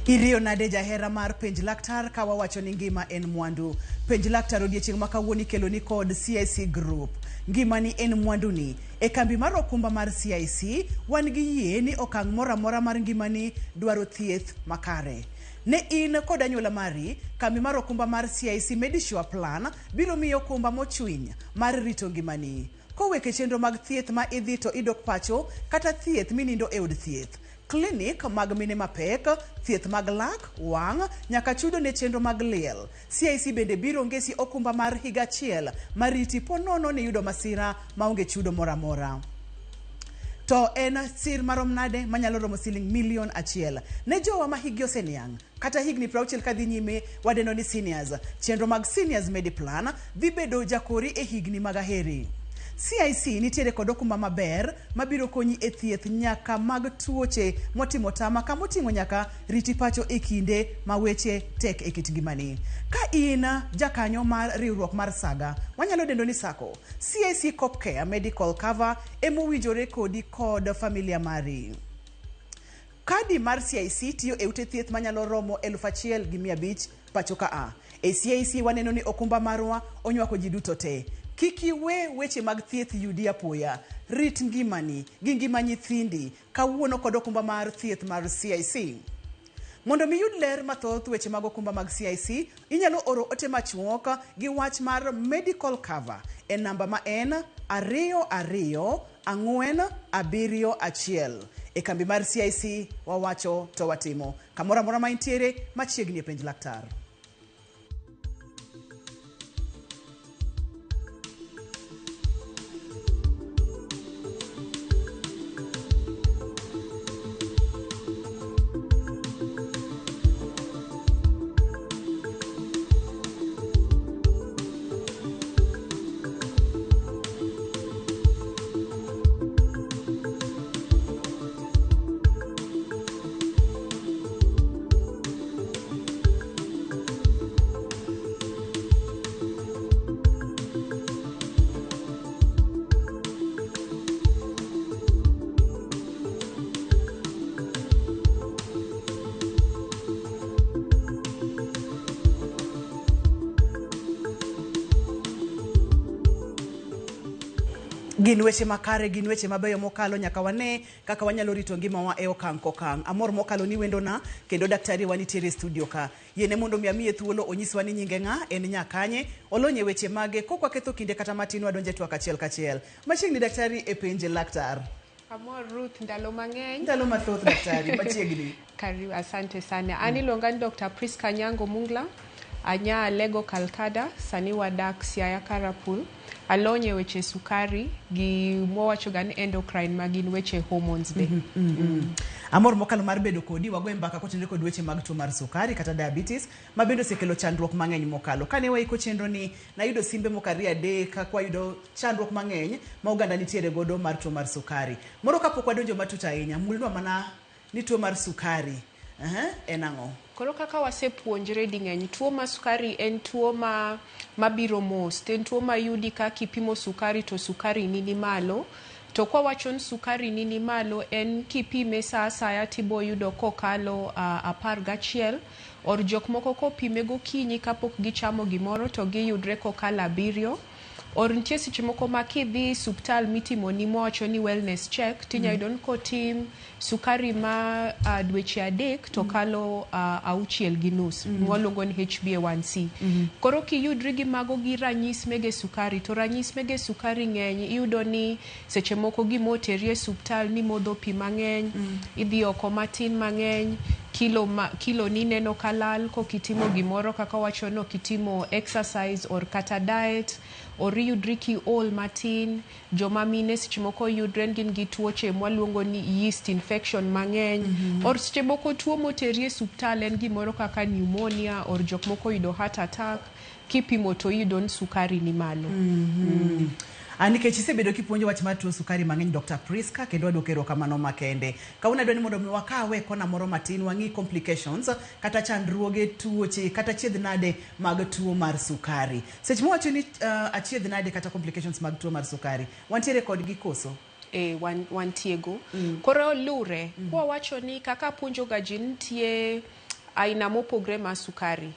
Irio nade jahera mar penj laktar kawa wacho ni ngima en mwandu. Penj laktar odiechieng' ma kawuono kelo ni kod CIC Group. Ngima ni en mwandu ni. E kambi mar okumba mar CIC, wan gi yie ni okang' mora mora mar ngima ni dwaro thieth makare. Ne in kod anyuola mari, kambi mar okumba mar CIC Medisure Plan biro miyo okumba mochwiny mar rito ngimani. Koweke chenro mag thieth ma idhi to idok pacho kata thieth minindo e od thieth. Klinik mag mine mapek, thieth mag lak, wang', nyaka chudo ne chenro mag liel. CIC bende biro ngesi okumba mar higa achiel mariti ponono ni yudo masira maonge chudo mora mora. To en sir marom nade manyalo romo siling milion achiel. Ne jowa ma higi oseniang', kata higni 60 kadhi nyime wadeno ni seniors. Chenro mag Seniors Mediplan dhi bedo jakori e higni mag aheri. CIC nitiere kod okumba maber mabiro konyi e thieth nyaka mag tuoche motimo tama kama oting'o nyaka riti pacho e kinde ma weche tek e kit ngimani. Ka in jakanyo mar riwruok mar Saga, wanyalo dendo ni Sako, CIC Copcare Medical Cover emowinjore kodi kod familia mari. Kadi mar CIC tiyo e ute thieth manyalo romo 1,500 pacho ka a. E CIC waneno ni okumba marwa onywako ji duto te. Kiki we weche mag thieth yudi apoya, rit ngimani, gi ngima nyithindi, kawuono kod okumba mar thieth mar CIC. Mondo mi yud ler mathoth weche mag okumba mag CIC, inyalo oro ote machuok gi wach mar medical cover e namba ma en 22471. E kambi mar CIC wawacho to watimo. Kamora mora ma intiere machiegni e penj laktar. Gin weche makare, gin weche mabeyo mokalo nyaka wane kaka wanyalo rito ngima wa e okang' kokang'. Amor mokalo ni wendo na kendo daktari wanitiere studio ka. Yene mondo mi amiye thuolo onyiswa ni nyinge ng'a en nyakanye, olonye weche mage kokwa ketho kinde kata matin wadonje twak achiel kachiel. Machiegni daktari e penj laktar. Amor Ruth, ndalo mang'eny. Ndalo mathoth daktari, machiegni. Karibu, asante sana. Ani longan Dr. Priska Nyango Mungla, anya Lego Calcada, sani wadak Siaya Karapul. Alonye weche sukari gi mwawacho gani endocrine magin weche hormones be. Amor mokalo mar bedo kodi wagoe mbaka kotenore kod weche mag tuo mar sukari kata diabetes mabendo osekelo chandruok mang'eny mokalo. Kane waiko chenro ni nayudo simbe mokari adek ka wayudo chandruok mang'eny ma oganda nitiere godo mar tuo mar sukari. Moro kapok wadonjo matut ahinya, mulnwa mana ni tuo mar sukari en ang'o? Koro kaka wasepuonjre ding'eny, tuo ma sukari en tuo mabiro mos, en tuo ma yudi ka kipimo sukari to sukari nini malo. To kwa wachon sukari nini malo en kipime sa asaya tibo yudo kokalo 11 or jok moko kopime gokinyi kapok gichamo gimoro to giyudre kokalo 7. Or nitie seche moko ma kidhi suptal mitimo ni mowacho ni wellness check tinya yudo kotim sukari ma dweche 3 to kalo 6.5 waluongo ni HbA1c. Koro kiyudri gi mago gi ranyis mege sukari to ranyis mege sukari ng'eny, iyudo ni seche moko gimoteri e suptal ni modho pi mang'eny, idhi oko matin mang'eny, kilo ni neno kalal kokitimo gimoro kaka wacho no kitimo exercise or kata diet, or yudri ki ol matin, joma mine seche moko yudren gin gi tuoche mwaluongo ni yeast infection mang'eny, or seche moko tuo moteri e suptal en gimoro kaka pneumonia or jok moko yudo heart attack, kipimo to yudo ni sukari ni malo. Nikech isebedo kipuonjo wach mar tuo sukari mang'eny Dr. Priska kendo adwokero kamano makende. Kawuna dwani mondo wakawe kona moro matin wang'i complications kata chandruoge tuoche kata chiedh nade mag tuo mar sukari. Seche mwacho ni achiedh nade kata complications mag tuo mar sukari, wantiere kod gikoso? Wantiego. Koro lure, kwa wacho ni kaka puonjo ga ji nitie aina mopogre ma sukari.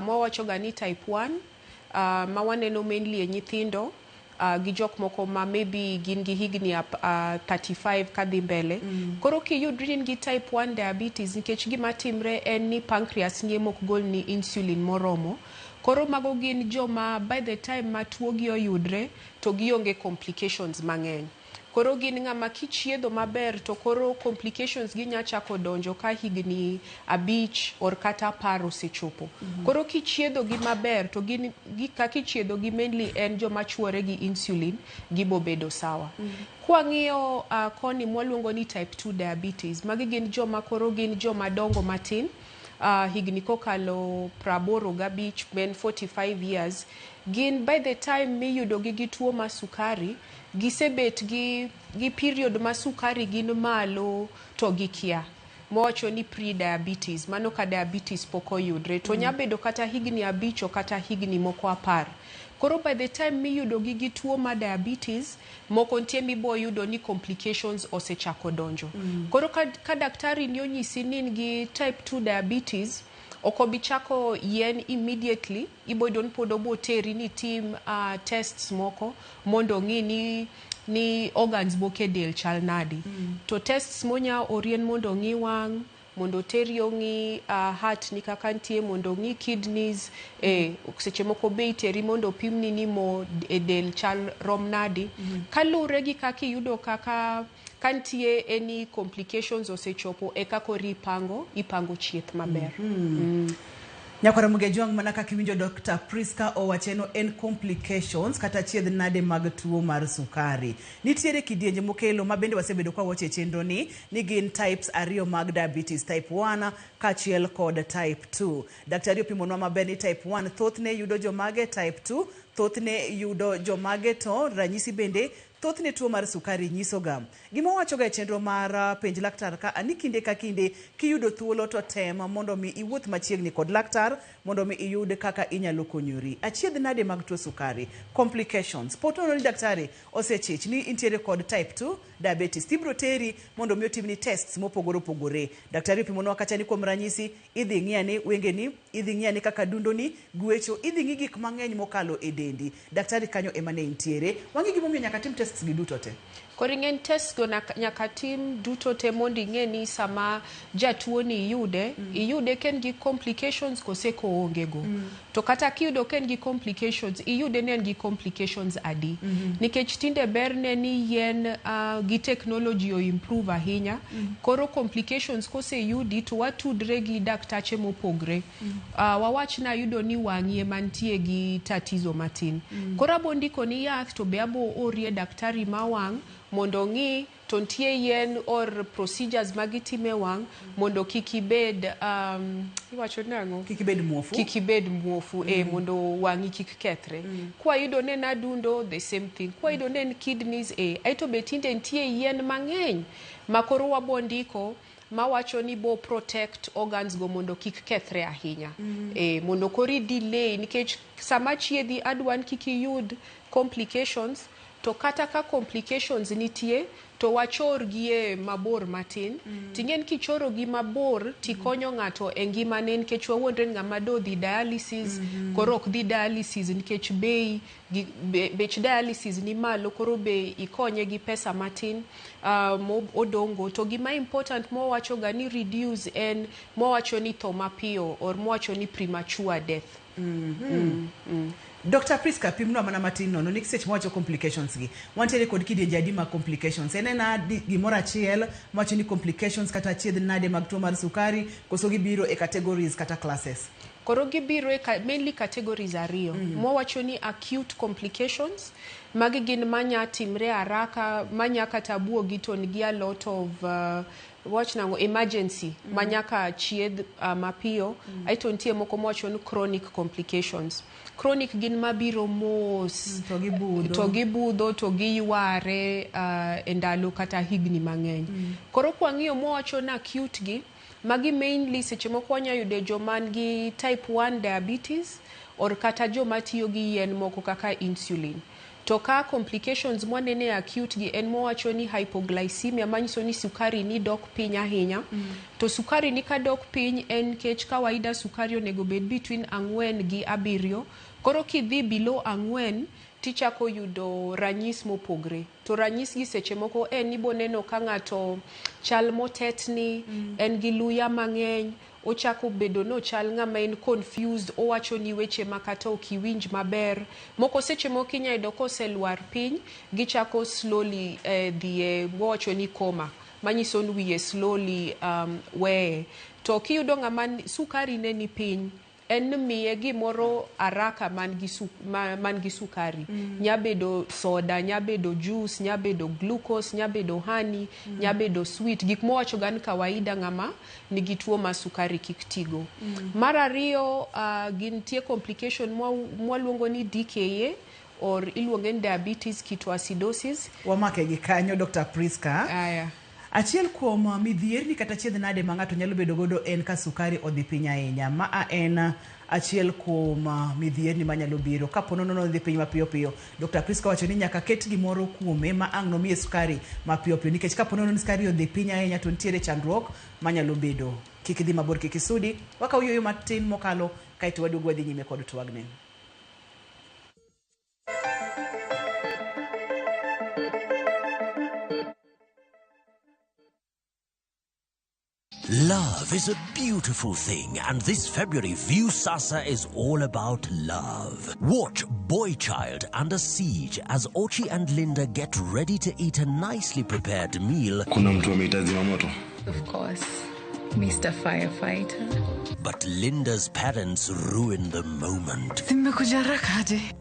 Mwawacho ga ni type 1, ma waneno mainly e nyithindo, gi jok moko ma maybe gin gi higni 35 kadhi mbele. Koro kiyudri gi type 1 diabetes, nikech gima timre en ni pancreas nie mok gol ni insulin moromo. Koro mago gin joma by the time ma tuo gi oyudre to gionge complications mang'eny. Koro gin ng'ama kichiedho maber to koro complications gi nya chako donjo ka higni 5 or kata 10 osechopo. Koro kichiedho gi maber to gin ka kichiedho gi mainly en joma chuore gi insulin gibo bedo sawa. Kwa ng'iyo koni mwaluongo ni type 2 diabetes, magi gin joma koro gin joma dongo matin, higni kokalo 85 men 45 years. Gin by the time miyudo gi tuo ma sukari, gisebet gi period ma sukari gin malo to gikia. Mwawacho ni pre-diabetes, mano ka diabetes poko yudre. To nyabedo kata higni 5 kata higni moko 10. Koro by the time miyudo gi tuo ma diabetes, moko ntie mibo yudo ni complications osechako donjo. Koro ka daktari ni onyisi ni gi type 2 diabetes, okobichako yen immediately, ibodon podobo teri ni tim tests moko mondo ng'i ni organs boke del chal nadi. To tests monya orien mondo ng'i wang', mondo teri ng'i heart ni kaka ntie, mondo ng'i kidneys, seche moko be teri mondo pimni ni mo del chal rom nadi. Kalure gi kaki yudo kaka kantie any complications osechopo kakori ipango chieth maber. Nyakwara Mugejuang, mana kaka iwinjo Dr. Priska owacheno en complications kata chiedh nade mag tuo mar sukari. Nitiere kidienje mokelo ma bende wasebedo kwa wache chenro ni gin types 2 mag diabetes, type 1 kachiel kod type 2. Daktari opimonwa maber ni type 1 thothne yudo jomage, type 2 thothne yudo jomage, to ranyisi bende thothne tuo mar sukari nyisoga. Gima wacho ga chenro mar penj laktar ka ani kinde ka kinde kiyudo thuolo to tema mondo mi iwuoth machiegni kod laktar mondo mi iyud kaka inyalo konyori. Achiedh nade mag tuo sukari, complications. Potono ni daktari osechich ni intiere kod type 2 diabetes. Tibro teri mondo mi otimni tests mopogore opogore. Daktari opimonwa kata ni kuom ranyisi idhi ng'iyani wengeni, idhi ng'iyani kaka dundoni, gwecho, idhi ng'i gik mang'eny mokalo e dendi. Daktari kanyo emane intiere. Wangi gimomiyo nyaka tim tests gi duto te. Koringen test go nyaka tim duto te mondo ing'e ni sama jatuo ni iyude ken gi complications kose ko onge go. To kata kiyudo ken gi complications, iyude ne gi complications adi. Nikech tinde berne ni yen gi technology o improve ahinya. Koro complications kose yudi to watudre gi daktache mopogre. Wawach na yudo ni wang'ie mantie gi tatizo matin. Koro abondiko ni yath to be abo orie daktari ma wang' mondo ng'i to ntie yen or procedures magitime wang' mondo kikibed iwacho nango kikibed muofu mondo wang'i kik kethre. Kwa yudo ne adundo the same thing, kwa yudo ne kidneys aito betinde ntie yen mang'eny makoro wabondiko mawacho ni bo protect organs go mondo kik kethre ahinya. Mondo kori delay, nikech sama chiedhi adwan kikiyud complications, to kata ka complications nitie to wachor gie mabor matin. Tingen kichoro gi mabor tikonyo ng'ato e ngimane, nikech wawuondre ng'ama do dhi dialysis koro ok dhi dialysis nikech bech dialysis ni malo, koro be ikonye gi pesa matin odongo. To gima important mwawacho ga ni reduce en mwawacho ni tho mapiyo or mwawacho ni premature death. Dr. Priska, pimno mana matin nono ni kisech mwacho complications gi. Wantiere kod kidienje adi mag complications. Enena gimora achiel mwacho ni complications kata chiedh nade mag tuo mar sukari, koso gibiro e categories kata classes. Koro gibiro mainly categories 2. Mwawacho ni acute complications, magi gin manya timre haraka, manya kata buogi to nigi a lot of watch nango emergency manyaka chiedh mapiyo. Aito ntie moko mwacho ni chronic complications. Chronic gin mabiro mos to gibudho to giyware endalo kata higni mang'eny. Koro kwa ng'iyo mwawacho na acute gi, magi mainly seche moko wanya yude joman gi type 1 diabetes or kata joma tiyo gi yen moko kaka insulin. To ka complications mwanene acute gi en mowacho ni hypoglycemia manyiso ni sukari ni dok piny ahinya. To sukari ni ka dok piny en kech kawaida sukari onego bed between 4 gi 7. Koro kidhi below 4 tichako yudo ranyis mopogre. To ranyis gi seche moko en ni boneno ka ng'ato chal motetni, en gi luya mang'eny, ochako bedo no chal ng'ama en confused, owacho ni weche makata okiwinj maber. Moko seche moko inyayudo koseluar piny, gichako slowly dhiye wacho ni koma, manyiso ni wiye slowly weye. To kiyudo ng'ama sukari ne ni piny, en miye gimoro haraka man gi sukari. Nyabedo soda, nyabedo juice, nyabedo glucose, nyabedo honey, nyabedo sweet. Gik mowacho gan kawaida ng'ama nigi tuo ma sukari kik tigo. Mar ariyo, gintie complication mwaluongo ni DKA or iluonge ni diabetes ketoacidosis. Wamake gi kanyo Dr. Priska. Aya. Achiel kuom midhierni kata chiedh nade ma ng'ato nyalo bedo godo en ka sukari odhi piny ahinya. Ma en achiel kuom midhierni manyalo biro ka pono nono dhi piny mapiyo piyo. Dr. Priska wacho ni nyaka ket gimoro kuome ma ang' nomiye sukari mapiyo piyo, nikech ka pono nono sukari odhi piny ahinya to nitiere chandruok manyalo bedo. Kik idhi mabor, kik isudi. Wakaw yueyo matin mokalo kaeto waduogo wadhi nyime kod twagni. Love is a beautiful thing, and this February, Viusasa is all about love. Watch Boy Child Under Siege as Ochi and Linda get ready to eat a nicely prepared meal. Kuna mtu ameita zimamoto? Of course, Mr. Firefighter. But Linda's parents ruin the moment.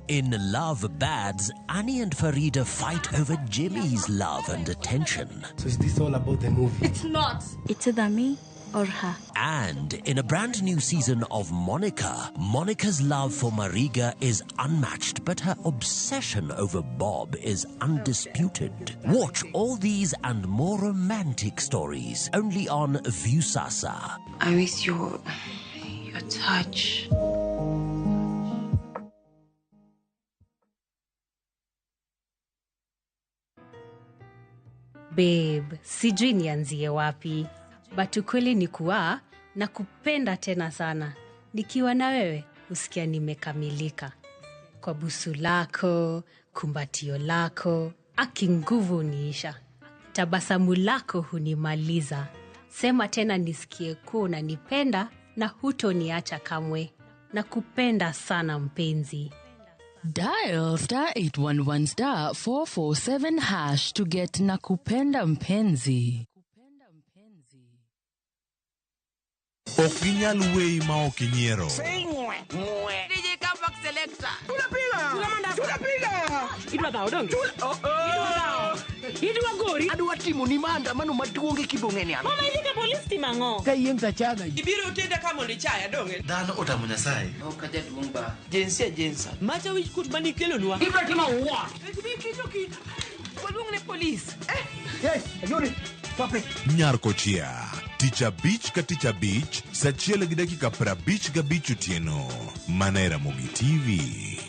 In Love Bads, Annie and Farida fight over Jimmy's love and attention. So is this all about the movie? It's not. It's either me or her. And in a brand new season of Monica, Monica's love for Mariga is unmatched, but her obsession over Bob is undisputed. Watch all these and more romantic stories only on Viusasa. I miss your touch. Babe, sijui nianzie wapi. But ukweli ni kuwa na kupenda tena sana. Nikiwa na wewe, usikia nimekamilika. Kwa busu lako, kumbatio lako, aki nguvu uniisha. Tabasamu lako hunimaliza. Sema tena nisikie kuwa unanipenda na hutoniacha kamwe. Na kupenda sana mpenzi. Dial *811 447 hash to get Nakupenda Mpenzi. Okinyal wei ma okinyiero. DJ Kapak Selector. Tunapiga. Idwa dhao donge. Idwa gori. Adwa timo ni maandamano maduong' e Kibong'eni ano. Mama ilika polisi timango. Ka yiem sachaga. Ibiro utenda kama ndichaya donge. Dhano otamo Nyasaye. Ok jaduong' ba. Jensa. Macha wich kut mani kelo nwa. Ibiro timo what? Kijoki. Waluong ne polis. Yes, ayuri. Pape. Nyarkochia. Ticha Beach ka Ticha Beach, sachiel gi dakika 55 otieno. Manera Mogi TV.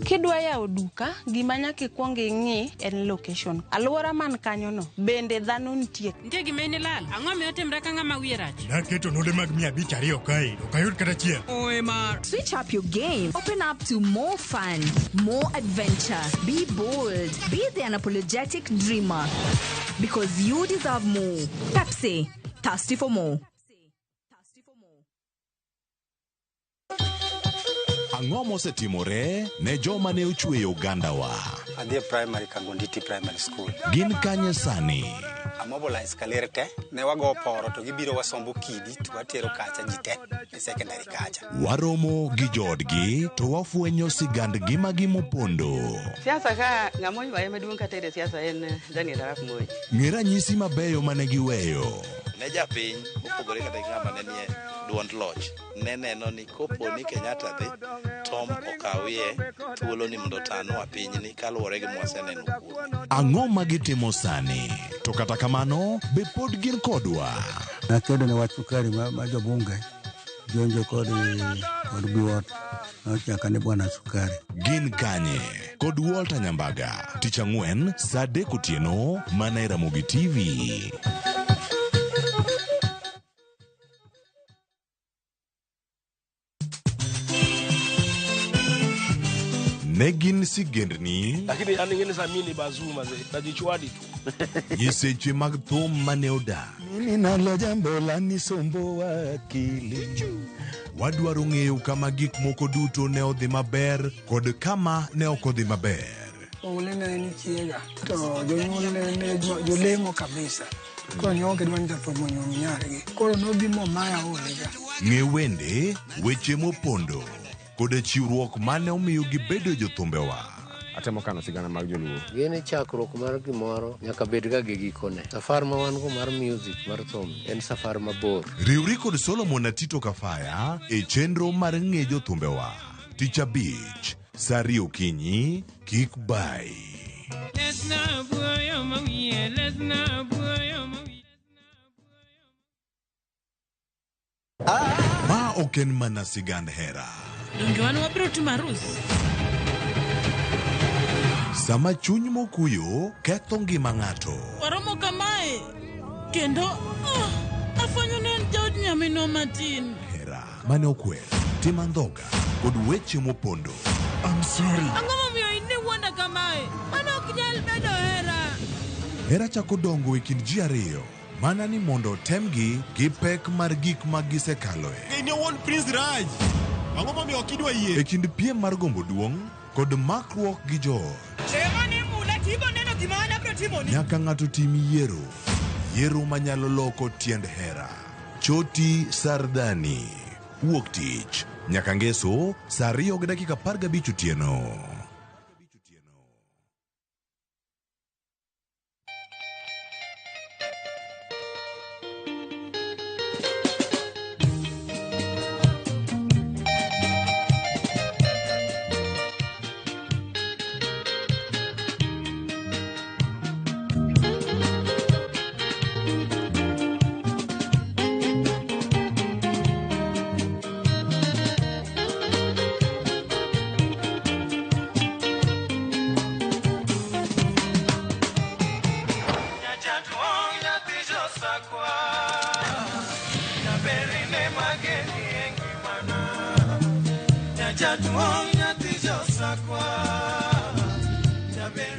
Kidwa yawo duka, gima nyaka ikwong ing'i en location. Aluora man kanyo no, bende dhano nitie. Nitie gima ine lal. Ang'o miyo timre ka ng'ama wiye rach? Naketo node mag 500 kae, okayud kata chiel. Oe mar. Switch up your game. Open up to more fun, more adventure. Be bold. Be the unapologetic dreamer. Because you deserve more. Pepsi, thirsty for more. Ang'o mosetimore ne joma ne ochweyo Ugandawa? Adhi primary Kangonditi Primary School. Gin kanye sani? Amobilize kalerte, ne wago poro to gibiro wasombo kidi to watero kacha jite e secondary kacha. Waromo gi jodgi to wafwenyo sigandgi magimopondo. Siasa ka ng'amo ywaye maduong' kata e siasa en Daniel Arap Moi. Ng'e ranyisi mabeyo mane giweyo. Ne japiny opogore kata ng'ama ne nie duond loch ne neno ni kopo ni Kenyatta dhi Tom okawie thuolo ni mondo tanwa pinyni kaluwore gi mwaseneno kuome. Ang'o magitimo sani? To kata kamano be pod gin kodwa. Nakedo ne wach sukari ma jobunge jonjo kod buot nochaka ne bwana sukari. Gin kanye kod Walter Nyambaga tich ang'wen saa 3 otieno mana e Ramogi TV. Negin sigendni lakini aningene samini bazuma ze najichwadi tu yeseche mag thum mane oda mimi nalo jambo la nisombo wakili wadwaro ng'eyo kama gik moko duto ne odhi maber kod kama ne ok odhi maber. Ole ne ni chiega to jonyuol ne jolemo kabisa ko nyoke dwan ta pomo nyargi koro no bimo maya olega. Ng'e wende weche mopondo kod chiwruok mane omiyo gibedo jothumbewa. Atemo kano sigana mag joluo. Gene chakruok mar gimoro nyaka bed ga gi gikone. Safar ma wan go mar music mar thum en safar mabor. Riwri kod Solomon Atito Kafaya e chenro mar ng'e jothumbewa. Tich Abich saa 2 okinyi kik bai. Ma ok en mana sigand hera. Donge wan wabiro timo arus. Sama chuny mokuyo ketho ngima ng'ato. Waromo kamae kendo afwenyo ni en jaod nyamino matin. Hera mane okwer, tim andhoga kod weche mopondo. I'm sorry. Ang'o momiyo ine wuonda kamae? Mano ok nyal bedo hera. Hera chako dongo e kind ji ariyo mana ni mondo temgi gi pek mar gik ma gisekaloe. ne won Prince Raj ang'o momiyo okidwa yie E kind piem mar gombo duong' kod makruok gi joot. Nyaka ng'ato tim yiero manyalo loko tiend hera. Choti Sardani wuok tich nyaka ngeso saa 2:15 otieno.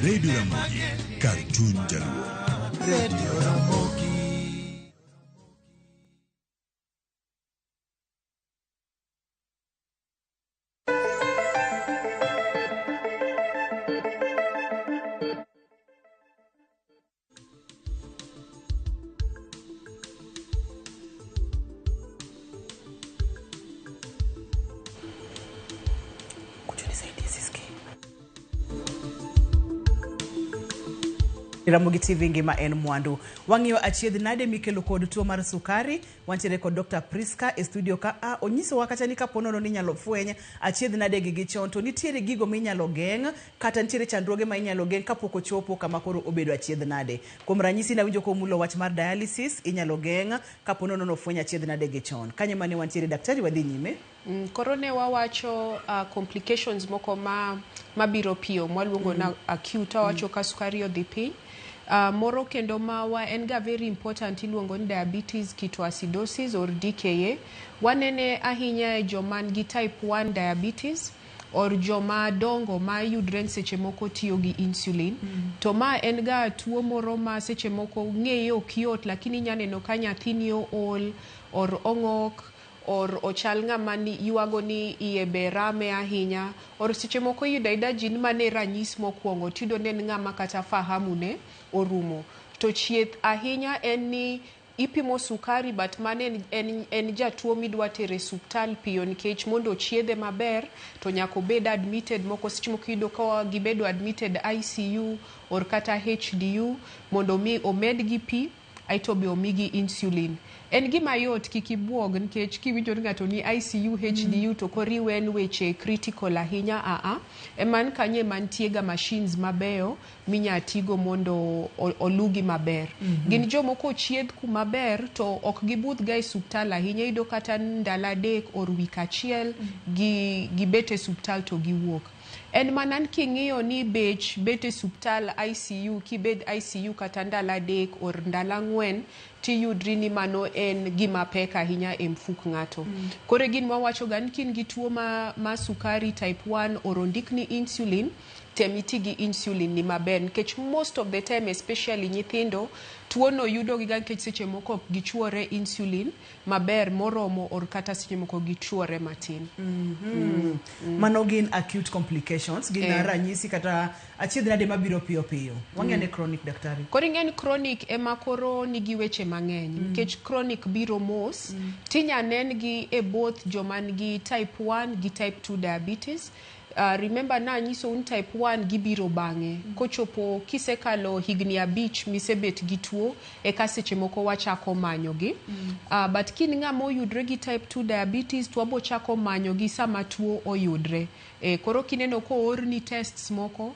Radio Ramogi, Cartoon Jaluo. Radio Ramogi. Ramogi TV ngima en mwandu. Wang'iyo achiedh nade mikelo kod tuo mar sukari. Wantiere kod Dr. Priska e studio ka onyiso wakacha ni kaponono ni nyalo fweny achiedh nade gi chon to nitiere gigo minyalo geng' kata nitiere chandruoge ma inyalo geng' kapok ochopo kama koro obedo achiedh nade. Kuom ranyisi nawinjo komulo wach mar dialysis inyalo geng' kaponono no fweny achiedh nade gi chon. Kanyo mane wantiere daktari wadhi nyime. Koro ne wawacho complications moko mabiro piyo mwaluongo na acute wacho ka sukari odhi piny. Moro kendo mawa en ga very important iluongo ni diabetes ketoacidosis or DKA. Wanene ahinya e joman gi type 1 diabetes or joma dongo ma yudren seche moko tiyo gi insulin. To ma en ga tuo moro ma seche moko ng'eyo kiot lakini nyaneno ka nyathini ol or ong'ok or ochal ng'ama yuago ni iye be rame ahinya or seche moko yuda jin mane ranyisi mokwongo tido nen ng'ama kata fahamu ne orumo. To chieth ahinya en ni ipimo sukari but mane en jatuo midwa tere suptal piyo nikech mondo chiedhe maber to nyako bed admitted moko seche moko yudo ka gibedo admitted ICU or kata HDU mondo mi omed gi pi aito be omigi insulin. En gima yot kikibuog nikech kiwinjo ng'ato ni ICU HDU to koriwe en weche critical ahinya eman kanye mantie ga machines mabeyo minya tigo mondo olugi maber. Gin jomoko chiedh kuma ber to ok gibudh ga subtal ahinya, ido kata ndalo 3 or wik achiel gi bete subtal to giwuok. En manan king'iyo ni bete subtal ICU kibed ICU kata ndalo 3 or ndalo 4 tiyudri ni mano en gima pek ahinya e mfuk ng'ato. Kore gin mawacho ga ni kin gi tuo ma sukari type 1 or ondikni insulin, temiti gi insulin ni maber nikech most of the time especially nyithindo tuo no yudo gi nikech seche moko gichuore insulin maber moromo or kata seche moko gichuore matin. Mano gin acute complications, gin ranyisi kata achiedh nade mabiro piyo piyo. Wang'ene chronic daktari. Koro ng'en chronic ema koro nigi weche mang'eny nikech chronic biro mos tinya nen gi e both joma nigi type 1 gi type 2 diabetes. Remember na nyiso un type 1 gibiro bang'e kochopo kisekalo higni 5 misebet gi tuo e kaseche moko wachako manyo gi. But kin ng'ama oyudre gi type 2 diabetes to wabo chako manyo gi sama tuo oyudre. Koro kineno ko orni tests moko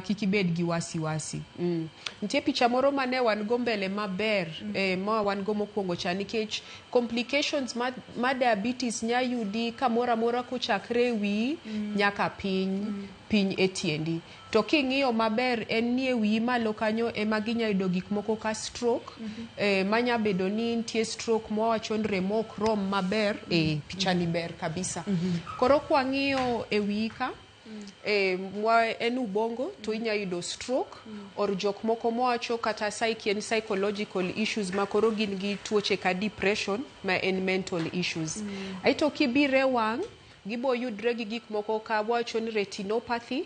kikibed gi wasiwasi. Nitie picha moro mane wan go mbele maber ma wan go mokwongo cha nikech complications ma diabetes nya yudi kamora mora kochakre wi nyaka piny etiendi. To king'iyo maber en ni e wi malo kanyo ema ginya yudo gik moko ka stroke manya bedo ni nitie stroke mwawacho ni remo ok rom maber picha ni ber kabisa. Koro kwang'iyo e wi ka en ubongo to inya yudo stroke or jok moko mwacho kata psychological issues makoro gin gi tuoche ka depression ma en mental issues. Aito kibire wang' gibo yudre gi gik moko ka wacho ni retinopathy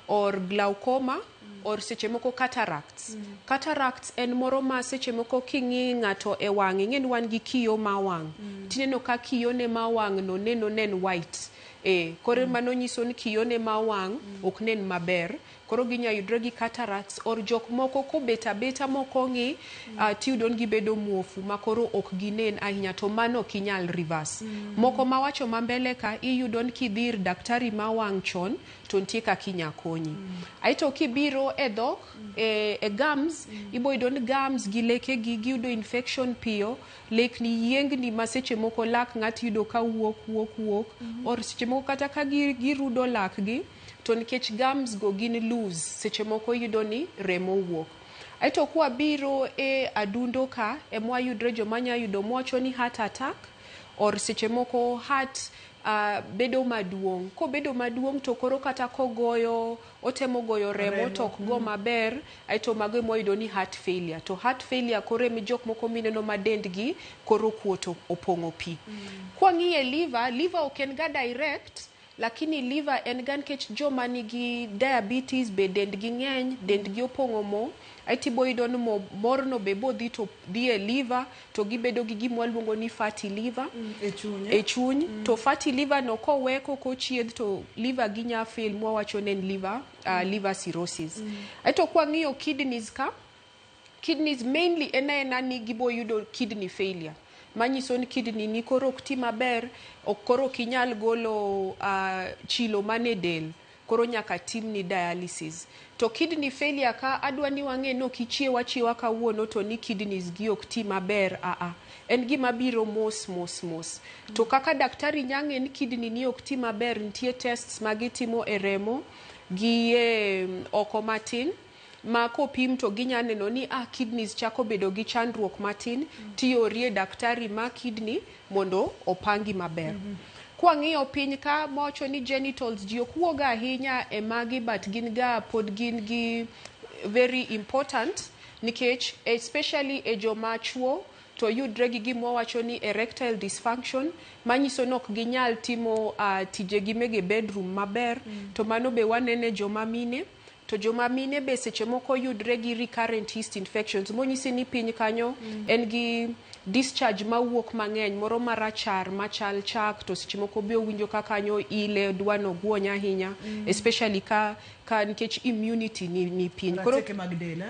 or glaucoma or seche moko cataracts. Cataracts en moro ma seche moko king'i ng'ato e wang'e ng'en wan gi kiyo ma wang'. Tineno ka kiyo ne ma wang' no nen white. Koro mano nyiso ni kiyo ne ma wang' ok nen maber. Koro ginya yudre gi cataracts or jok moko ko beta moko ng'i tiyudo gibedo muofu makoro ok ginen ahinya to mano kinyal reverse. Moko mawacho mambele ka iyudo ni kidhir daktari ma wang' chon to nitie kaka inya konyi. Aito kibiro e dhok e gums ibo yudo ni gums gi leke gi yudo infection piyo, lek ni yiengni maseche moko lak ng'at yudo ka wuok or seche moko kata ka girudo lak gi to nikech gums go gin loose seche moko yudo ni remo wuok. Aito kwa biro e adundo ka emwa yudre joma nya yudo mwacho ni heart attack or seche moko heart bedo maduong'. Ko bedo maduong' to koro kata kogoyo otemo goyo remo to ok go maber aito mago mo yudo ni heart failure. To heart failure kore mi jok moko mineno madendgi koro kuoto opong'o pi. Kwa ng'iye liver oken ga direct lakini liver en gan kech joma nigi diabetes be dendgi ng'eny, dendgi opong'o mo, aiti boyudo ni morno be bodhi to dhi e liver to gibedo gi gimwa luongo ni fatty liver e chuny. To fatty liver no koweko kochiedh to liver ginya fail mwawacho nen liver cirrhosis. Aito kwa ng'iyo kidneys mainly ena ni giboyudo kidney failure. Manyiso ni kidney ni koro ok ti maber, ok koro kinyal golo chilo mane del, koro nyaka tim ni dialysis. To kidney failure ka adwa ni wang'e no kichiewa kawuono to ni kidneys gi ok ti maber en gima biro mos. To kaka daktari nyang'e ni kidney ni ok ti maber, nitie tests magitimo e remo gi oko matin ma kopim to ginya neno ni kidneys chako bedo gi chandruok matin tiyorie daktari ma kidney mondo opangi maber. Kwa ng'iyo piny ka mocho ni genitals ji ok wuoga ahinya e magi but gin ga pod gin gi very important nikech especially e joma chuo to yudre gi gimwa wacho ni erectile dysfunction manyiso nok ginyal timo tije gi mege bedroom maber to mano be wanene joma mine. To joma mine be seche moko yudre gi recurrent yeast infections monyisi ni piny kanyo en gi discharge mawuok mang'eny moro marachar machal chak to seche moko be winjo ka kanyo ile dwano guonya ahinya especially ka nikech immunity ni piny koro mag del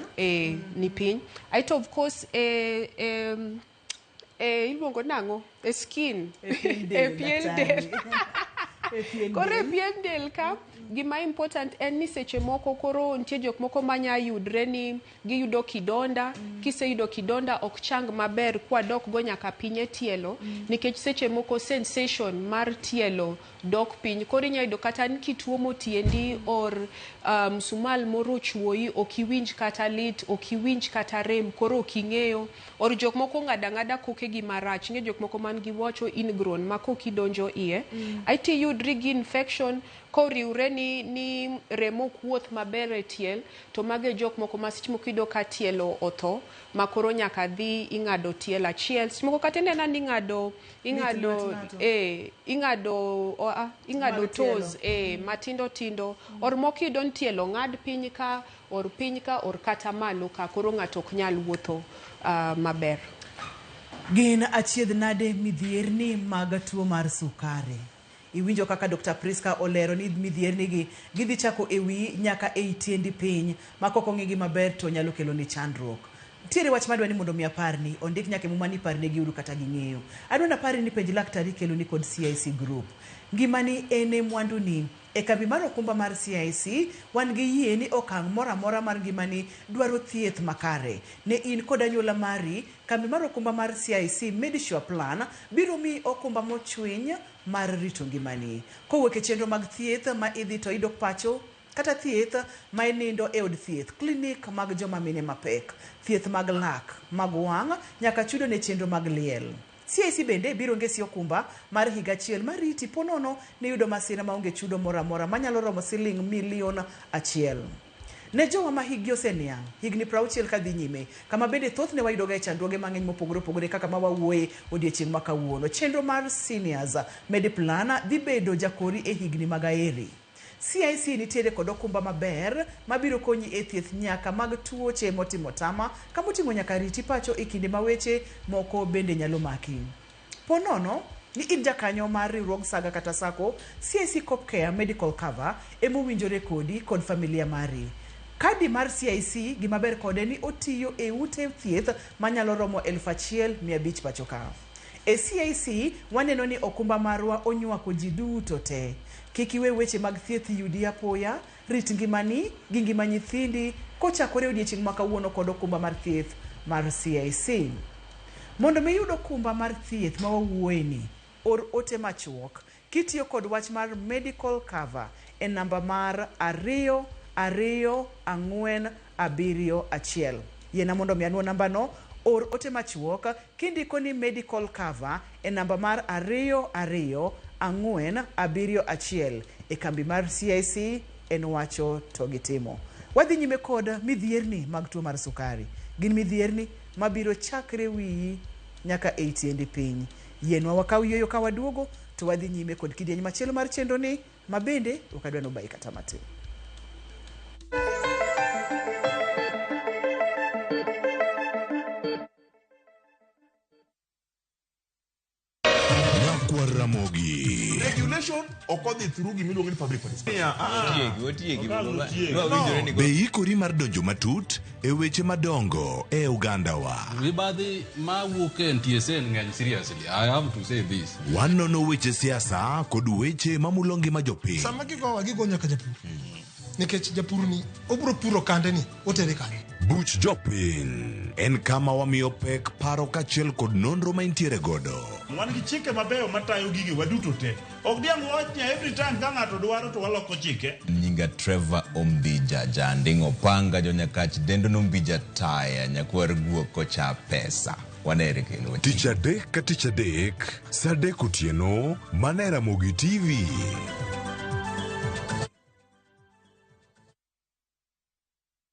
ni piny. Aito of course Iluongo nang'o? Skin. pien del, Pien del. Koro e pien del ka, gima important en ni seche moko koro nitie jok moko manya yudre ni giyudo kidonda, kiseyudo kidonda ok chang maber kwa dok go nyaka piny e tielo, nikech seche moko sensation mar tielo dok piny. Koro inya yudo kata ni kituomo tiendi or sumal moro chuoyi, ok iwinj kata lit, ok iwinj kata rem, koro ok ing'eyo. Or jok moko ng'ada koke gi marach, nge jok moko man gi wacho ingrown ma koki donjo iye. Aiti yudri gi infection koriure ni remo kuoth maber e tiel, to mage jok moko ma seche moko ido ka tielo otho, ma koro nyaka dhi ing'ado tiel achiel. Seche moko kata nena ni ing'ado toes matindo tindo, or moko idon tielo ng'ad piny ka or kata malo ka, koro ng'ato ok nyal wuotho maber. Gin achiedh nade midhierni mag tuo mar sukari? Iwinjo kaka Dr. Priska olero ni midhierni gi gidhi chako e wi nyaka e tiendi piny, ma koko ng'igi maber to nyalo kelo ni chandruok. Tiere wach madwa ni mondo mi aparni ondik nyaka muma ni parne gi uru kata ging'eyo. Adwa na pari ni penj laktari kelo ni kod CIC Group. Ngimani ene mwandu ni e kambi mar okumba mar CIC wan gi yie ni okang' mora mora mar ngimani dwaro thieth makare. Ne in kod anyuola mari, kambi mar okumba mar CIC Medisure Plan biro mi okumba mochwiny mar rito ngimani. Kowuok e chenro mag thieth ma idhi to idok pacho, kata thieth ma inindo e od thieth, klinik mag joma mine mapek, thieth mag lak, mag wang', nyaka chudo ne chenro mag liel. CIC bende biro ngesi okumba mar higa achiel mariti ponono ne yudo masira maonge chudo mora mora manyalo romo siling $1,000,000. Ne jowa ma higi oseniang', higni 60 kadhi nyime, kama bende thoth ne wayudoga e chandruoge mang'eny mopogore opogore kaka ma wawuoye odiechieng' ma kawuono. Chenro mar Seniors Mediplan dhi bedo jakori e higni mag aeri. CIC nitiere kod okumba maber mabiro konyi e thieth nyaka mag tuoche motimo tama, kama oting'o nyaka riti pacho e kinde ma weche moko bende nyalo maki. Ponono ni in jakanyo mar riwruog Saga kata Sako, CIC Copcare Medical Cover emowinjore kodi kod familia mari. Kadi mar CIC gimaber kode ni otiyo e ute thieth manyalo romo 1,500 pacho ka. E CIC waneno ni okumba marwa onywako ji duto te. Kik iwe weche mag thieth yudi apoya, rit ngimani gi ngima nyithindi kochakore odiechieng' ma kawuono kod okumba mar thieth mar CIC. Mondo mi yud okumba mar thieth ma wawuoyeni, or ote machuok kitiyo kod wach mar medical cover e namba mar 22471. Yena mondo mi anwo namba no, or ote machuok kindiko ni medical cover e namba mar 22471 e kambi mar CIC en wacho to gitimo. Wadhi nyime kod midhierni mag tuo mar sukari. Gin midhierni mabiro chakre wiyi nyaka e tiendi piny. Yienwa wakaw yoyo ka waduogo to wadhi nyime kod kidieny machielo mar chenro ni mabende okadwa no bai kata matin. Ramogi. Regulation okodhi through gimiluongo ni public participation. Be ikori mar donjo matut e weche madongo e Uganda wa. Mibadhi ma wuok e NTSA ng'eny seriously. I have to say this. Wanono weche siasa kod weche mamulo ngima jopiny. Sama gigo nyaka japur. Nikech japur ni obro puro kande ni otere kande. Buch jopiny en kama wamiyo pek paro kachiel kod nonro ma intiere godo. Wan gi chike mabeyo matayo gigi waduto te. Ok diang' wachnya every time ka ng'ato dwaro to waloko chike. Nyinga Trevor Ombija jandingo panga jonyakach dendo nombija taya nyakwar guoko cha pesa. Wanere kendo. Tich adek ka tich adek, sa adek otieno, mana Ramogi TV.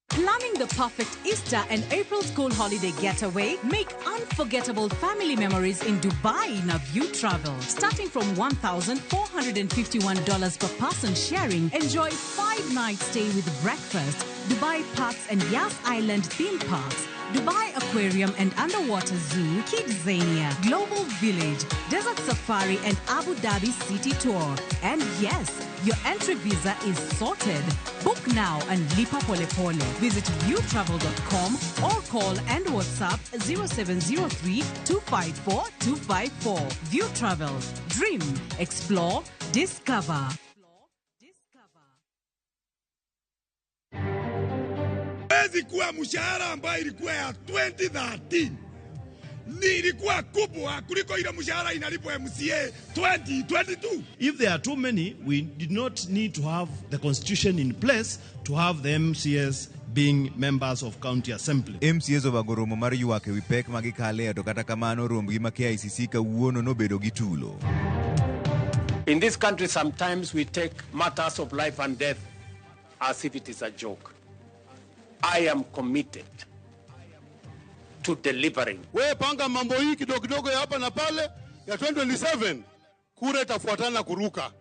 Planning the perfect Easter and April school holiday getaway? Make unforgettable family memories in Dubai in a View Travel. Starting from $1,451 per person sharing, enjoy 5 nights stay with breakfast, Dubai Parks and Yas Island theme parks, Dubai Aquarium and Underwater Zoo, Kidzania, Global Village, Desert Safari and Abu Dhabi City Tour. And yes, your entry visa is sorted. Book now and lipa pole pole. Visit viewtravel.com or call and WhatsApp 0703 254 254. View Travel. Dream, explore, discover. Wezi kuwa mshahara ambayo ilikuwa ya 2013 ni ilikuwa kubwa kuliko ile mshahara inalipwa MCA 2022. If there are too many, we did not need to have the constitution in place to have the MCAs being members of county assembly. MCAs ogoromo mar ywak ewi pek magikale to kata kamano rombgi ma KICC kawuono nobedo gi tulo. In this country, sometimes we take matters of life and death as if it is a joke. I am committed to delivering. We panga mambo hii kidogo kidogo ya hapa na pale ya 2027 kura itafuatana kuruka.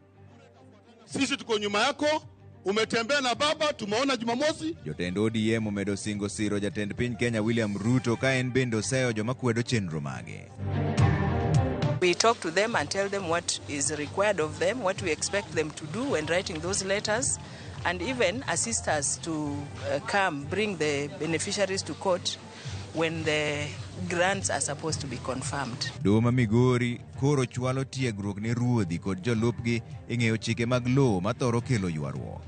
Sisi tuko nyuma yako, umetembea na baba, tumeona Jumamosi. Jotend ODM omedo singo siro jatend piny Kenya William Ruto ka en bendo seyo joma kwedo chenro mage. We talk to them and tell them what is required of them, what we expect them to do when writing those letters, and even assist us to come, bring the beneficiaries to court when the grants are supposed to be confirmed. Doma Migori koro chwalo tiegruok ne ruodhi kod jolupgi ing'eyo chike mag lowo mathoro kelo ywaruok.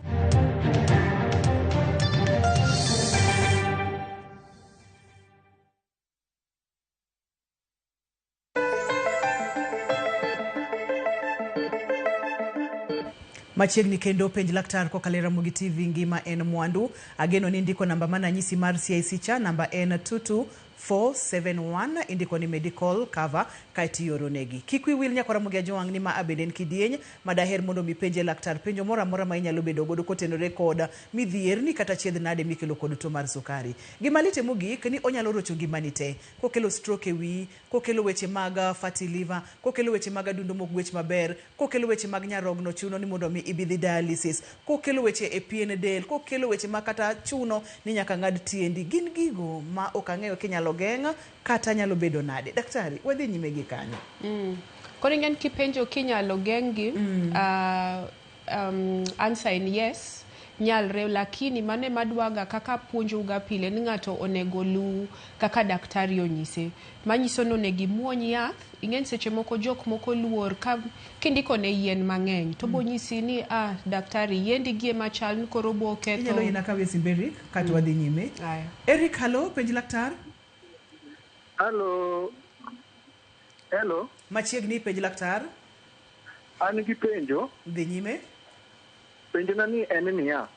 Machiegni kendo penj laktar kokalo Ramogi TV ngima en mwandu. Ageno ni ndiko namba mana nyisi mar CIC cha namba en 22471 indiko ni medical cover kaiti yoronegi. Kikwi wil nyako Ramogi Ajwang ni ma abeden kidieny madaher mondo mi penje laktar penjo mora mora ma inyalo bedo godo kotenore kod midhier ni kata chiedh nade mikelo kod to mar sukari. Gimalite mogik ni onyalo rocho ngimani te. Kokelo stroke ewi, kokelo weche mag fatty liver, kokelo weche mag adundo mogwech maber, kokelo weche mag nyarogno chuno ni mondo mi ibidhi dialysis, kokelo weche e pien del, kokelo weche makata chuno ni nyaka ngad tiendi. Gin gigo ma okang'eyo kinyalo geng' kata nyalo bedo nade. Daktari, wadhi nyime gi kanyo. Koro ingen kipenjo kinyalo geng'gi, answer in yes, nyalre, lakini mane madwaga kaka puonjo uga pile ni ng'ato onego lu kaka daktari onyise. Manyiso no negi muony yath, ingen seche moko jok moko luor ka kindiko ne yien mang'eny to bonyisi ni daktari yendi gie machal ni koro bo ketho. Inyalo yina ka wesi Eric kata wadhi nyime. Eric, hello, penj laktar. Hello. Hello. Machiegni penj laktar. An gi penjo. Dhi nyime. Penjo na ni en niya.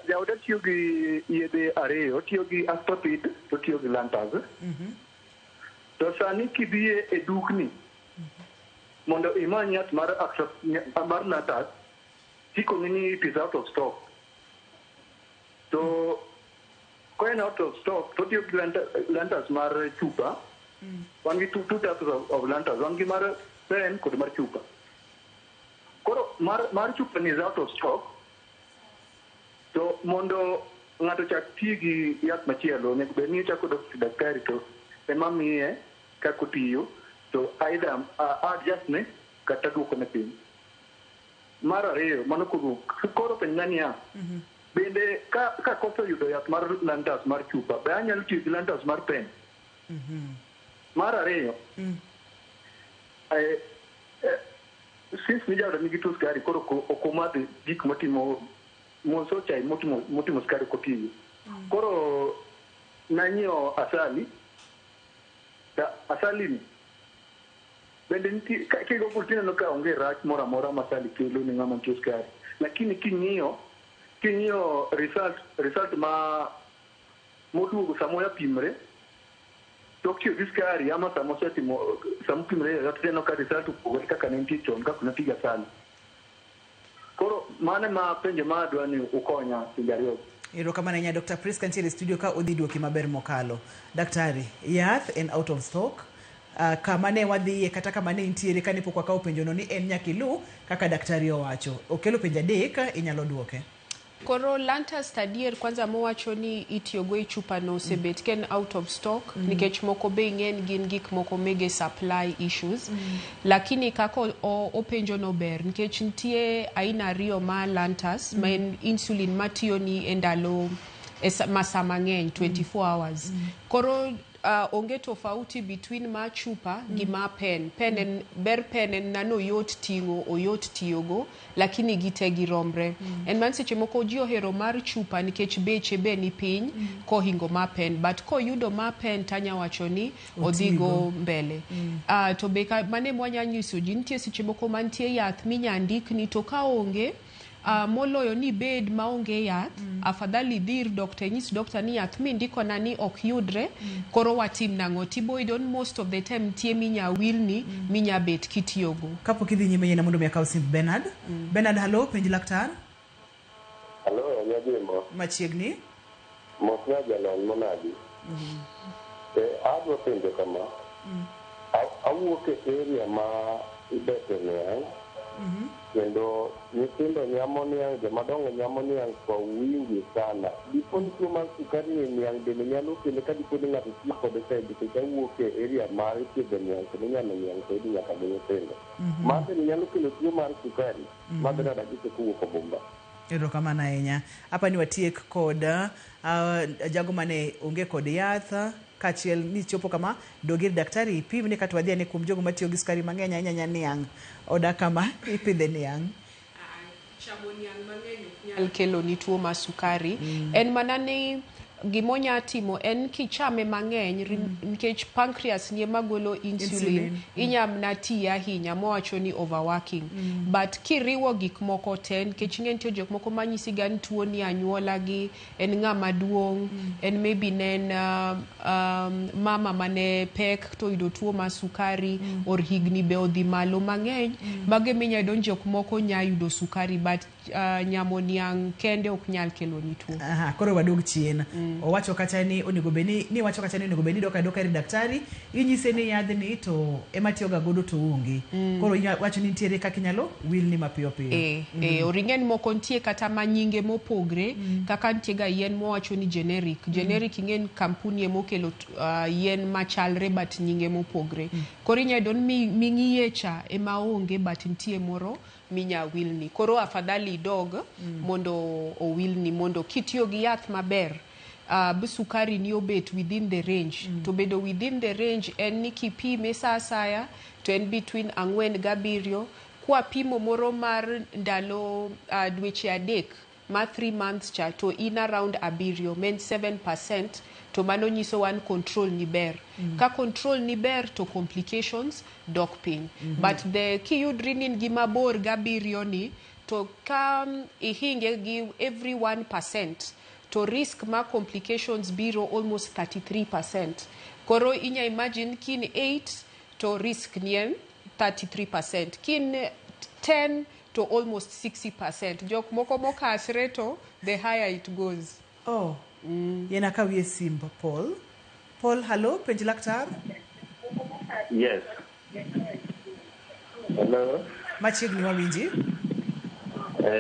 Jauda tiyo gi yedhe ariyo, tiyo gi Astropid to tiyo gi Lantus. To sani kidhiye e dukni mondo imany yath mar Lantus, tikoni ni it is out of stock. To ko en out of stock, to tiyo gi Lantus mar chupa. Wan gi two types of Lantus, wan gi mar pen kod mar chupa. Koro mar chupa ni is out of stock. To mondo ng'ato chak ti gi yath machielo, nek bed ni chako dok daktari to ema miye kako tiyo, to either adjustment kata duoko ne piny. Mar ariyo, mano koro penjna niya, bende ka koso yudo yath mar Lantus mar chupa, be anyalo tiyo gi Lantus mar pen? Mar ariyo, since mijawda nigi tuo skari, koro okomadhi gik motimo moso chai motimo skari kotiyo. Koro nanyiewo asali. Asali ni bende nitie kigo kultineno ka onge rach moro amora masali kelo ni ng'ama nitie skari. Lakini king'iyo result ma moduogo samoya pimre tok tiyo gi skari ama samopimre tineno ka result opogore kaka ne nitie chon kaka noti gi asali. Koro mane ma penjo ma adwa ni ukonya pinje ariyo. Erokamano ahinya Dr. Priska ntiere studio ka odhi duoki maber mokalo. Daktari, yath en out of stock. Kama ne wadhiye kata kama ne intiere kane pok wakawo penjono ni en nyaka ilu kaka daktari owacho. Okelo penjo adek inyalo duoke. Koro Lantus tadier kwanza mowacho ni itiyogo e chupa no sebet ken out of stock nikech moko be ng'eny gin gik moko mege supply issues lakini kako openjo no ber nikech nitie aina ariyo ma Lantus ma en insulin matiyo ni endalo masa mang'eny 24 hours koro onge tofauti between ma chupa gi ma pen en pen en nano yot tingo o yot tiyogo lakini gite girombre en man seche moko ji ohero mar chupa nikech beche be ni piny kohingo ma pen but ko yudo ma pen tanya wacho ni odhigo mbele to be mane mwanya nyiso ji nitie seche moko mantie yath minya ndikni to ka onge moloyo ni bed maonge yath afadhali dhir doctor nyis doctor ni yath mi ndiko na ni ok yudre koro watim nang'o tiboidon most of the time tie minya wilni minya bet kitiyogo kapok idhi nyime yena mondo miakaw simb Bernard Bernard halo penj laktar halo nyadimo machiegni mokna jalan monadi adwa penjo kama awuok e area ma ibete niang kendo nyithindo nyamo niang jomadongo nyamo niang kwa wingi sana diponi tuo mar sukari e niang bende nyalo kele ka diponi ng'ato tiyo kode saidi nikech awuok e area mar pidho niang kendo nyalo niang saidi nyaka gi nyithindo ma bende nyalo kelo tuo mar sukari ma bende adagise kowuok e bomba. Erokamano ahinya apani watiek kod jago mane onge kod yath kachiel ni chopo kama dogir daktari ipim ne kata wadhi ane kuom jogo matiyo gi sukari mang'eny ahinya niang oda kama ipidhe niang chamo niang mang'eny ok nyal kelo ni tuo ma sukari en mana ni gimonya timo en kichame mang'eny nikech pancreas ni magolo insulin inyamna ti ahinya mowacho ni overworking but kiriwo gik moko ten nikech ng'eny tiyo jok moko manyisi gan tuo ni anyuola gi en ng'ama duong' en maybe nen mama mane pek to yudo tuo ma sukari or higni be odhi malo mang'eny mage minya don jok moko nya yudo sukari but nyamo niang kende ok nyal kelo ni tuo koro wadog chien owacho kata ni onego beni ni wacho kata ni onego beni doka ir daktari inyise ni yadhni to ema tiyoga godo to onge koro wacho ni nitiere kaka inyalo wil ni mapiyo piyo oringen moko ntie kata manyinge mopogre kaka ntiega yien mowacho ni generic ingen kampuni emokelo yien machalre but nyinge mopogre koro inya don ming'iye cha ema onge but ntie moro minya wilni koro afadhali dog mondo o wilni mondo kitiyo gi yath maber sukari ni obet within the range to bedo within the range en ni kipime sa asaya to en between 4 gi 7 kwa pimo moro mar ndalo dweche adek ma 3 months cha to in around 7 men 7% to mano nyiso one control ni ber ka control ni ber to complications dok piny but the kiyudri ni gima bor 7 ni to ka ihinge gi every 1% to risk ma complications biro almost 33%. Koro inya imagine kin 8 to risk nien 33%. Kin 10 to almost 60%. Jok moko mokasre to the higher it goes. Yena kawie simba Paul hello penj laktar Yes. Hello. Machiegni wawinji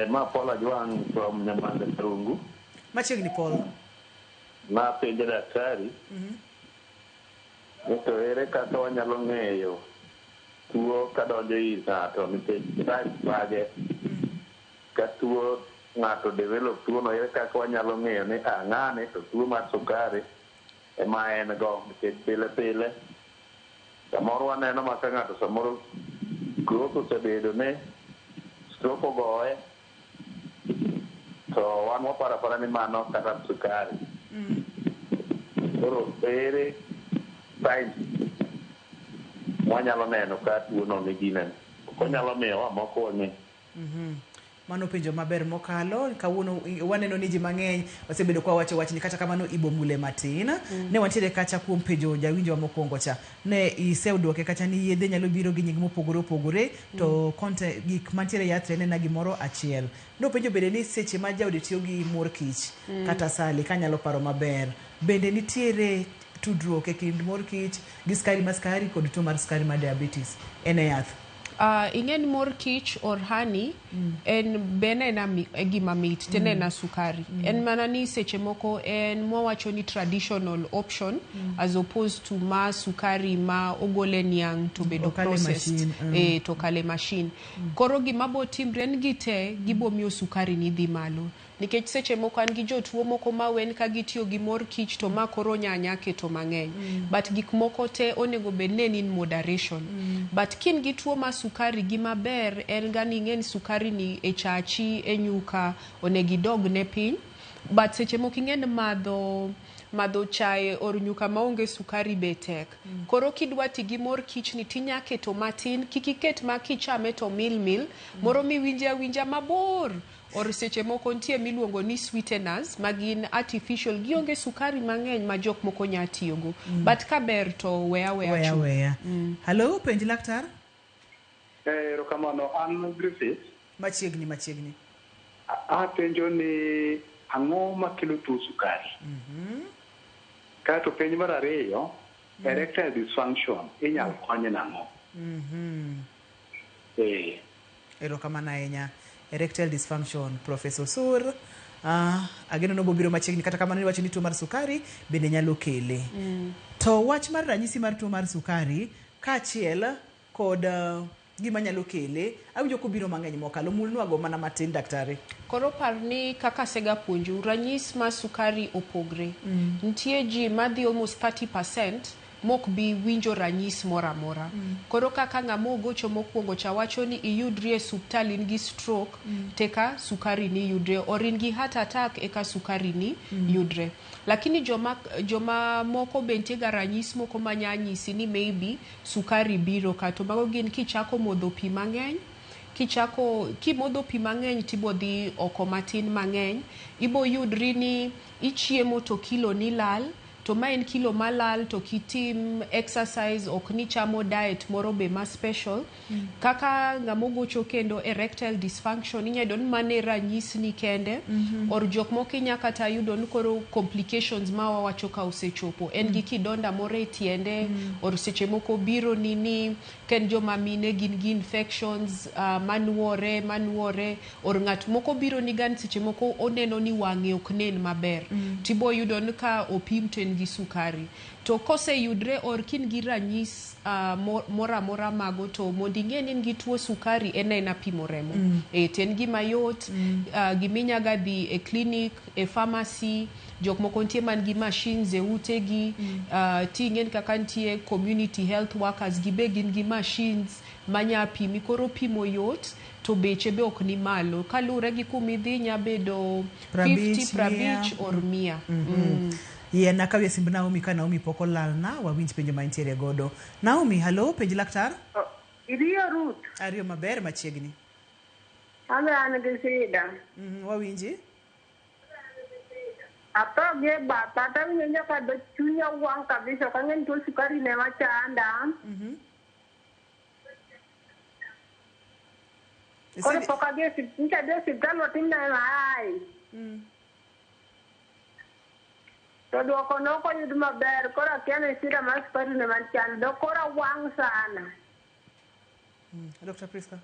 ma Paul Ajwang from Nyamande Rungu. Machiegni Paul. Ma penjo daktari. To ere kaka wanyalo ng'eyo tuo kadonjo ir ng'ato nikech bage ka tuo ng'ato develop tuo no ere kaka wanyalo ng'eyo ni ng'ane to tuo mar sukari ema en go nikech pile pile samoro waneno ma ka ng'ato samoro growth osebedo ne stroke ogoye to wan waparo apara ni mano kata sukari koro ere signs wanyalo neno ka tuo no nigi neno onyalo miyo moko wang'e mano penjo maber mokalo kawuono waneno ni ji mang'eny osebedo kwa wacho wachni kata kamano ibo mule matin ne wantiere kacha kuom penjo jawinjo wa mokwongo cha ne iseuduoke kacha ni yedhe nyalo biro gi nying mopogore opogore to konte gik mantiere yathre ne na gimoro achiel no penjo bende ni seche ma jaudi tiyo gi mor kich kata sali kanyalo paro maber bende nitiere tudruok e kind mor kich gi skari ma skari kod tuo mar skari ma diabetes ene yath Ingen mor kich or honey en bene na gima mit tene na sukari. En mana ni seche moko en mwawacho ni traditional option as opposed to ma sukari ma ogole niang to bedo processed to kale machine. Koro gima bo timre en gite gibo miyo sukari ni dhi malo. Nikech seche moko an gi jotuo moko ma wen ka gitiyo gi mor kich to ma koro nyanya keto mang'eny. But gik moko te onego bedne in moderation. But kin gi tuo ma sukari gima ber en gani ng'en sukari ni e chachi e nyuka onegi dog ne piny. But seche moko ing'en madho chai or nyuka maonge sukari be tek. Koro kidwa ti gi mor kich ni tinya keto matin, kikiket ma kichame to mil, moro mi winja mabor. Or seche moko ntie miluongo ni sweeteners magin artificial gionge sukari mang'eny ma jok moko nya tiyogo. But ka ber to weya. Hello, penj laktar? Rokamano, an Griffith. Machiegni. Penjo ni ang'o makelo tuo sukari? Kato penj mar ariyo, erectile dysfunction inyal konye nang'o? Erokamano ahinya. Erectile dysfunction, Professor Sur. Ageno no bobiro machiegni kata kamano ni wacho ni tuo mar sukari bende nyalo kele. To wach mar ranyisi mar tuo mar sukari kaachiel kod gima nyalo kele, awinjo kubiro mang'eny mokalo mulnwago mana matin daktari. Koro parni kaka sega puonju, ranyis ma sukari opogre. Ntie ji madhi almost 30% mok bi winjo ranyis mora mora. Koro kaka ng'amo gocho mokwongo cha wacho ni iyudri e suptal in gi stroke teka sukari ni yudre, or in gi heart attack eka sukari ni yudre. Lakini joma moko bentie ga ranyis moko manyanyisi ni maybe sukari biro kato mago gin kichako modho pi mang'eny, kimodho pi mang'eny tibo dhi oko matin mang'eny, ibo yudri ni ichiemo to kilo ni lal, to ma en kilo malal to kitim exercise ok ni chamo diet moro be ma special. Kaka ng'amo gocho kendo erectile dysfunction inyayudo ni mane ranyis ni kende, or jok moko inya kata yudo ni koro complications ma wawacho ka osechopo. En gi kidonda moro e tiende, or seche moko biro ni ken joma mine gin gi infections manuore, or ng'at moko biro ni gan seche moko oneno ni wang'e ok nen maber. Tibo yudo ni ka opim to en gi sukari. To kose yudre or kin gi ranyis mora mago to mondi ng'en in gi tuo sukari ena pimo remo. Ten gima yot, giminyaga dhi e clinic, e pharmacy, jok moko ntie man gi machines e utegi, ti ng'en kaka ntie community health workers gibe gin gi machines manya pimi, koro pimo yot to beche be ok ni malo. Kalure gi kumidhi nya bedo 50, 50 or 100. Nakawie simb Naomi ka Naomi poko lalna wawinj penjo ma intiere godo. Naomi, hello, penj laktar? Iriyo Ruth. Ariyo maber machiegni. An gi sida. Wawinji? Ato ge bata ta winjo ka do chunya wang kabisa ka ng'en tuo sukari ne machanda. Koro poka ge siptal watin na ai. To duoko noko yud maber, koro akiane sida mar sukari ne machanda, koro wang sana. Dr. Priska?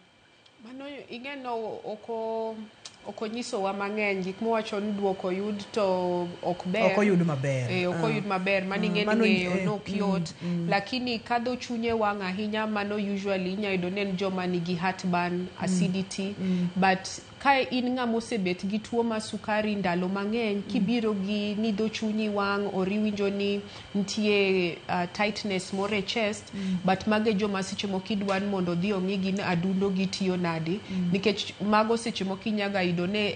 Mano ing'eno oko nyiso wa mang'eny gik mowacho ni duoko yud to ok ber. Ok oyud maber. Ok oyud maber, mano ing'eyo nok yot. Lakini kadho chunye wang' ahinya, mano usually inyayudo ni en joma nigi heartburn, acidity, but ka in ng'ama osebet gi tuo ma sukari ndalo mang'eny, kibiro gi ni dho chunyi wang' or iwinjo ni ntie tightness moro e chest, but mage joma seche moko idwa ni mondo dhi ong'i gin adundo gi tiyo nade, nikech mago seche moko inyaga yudo ne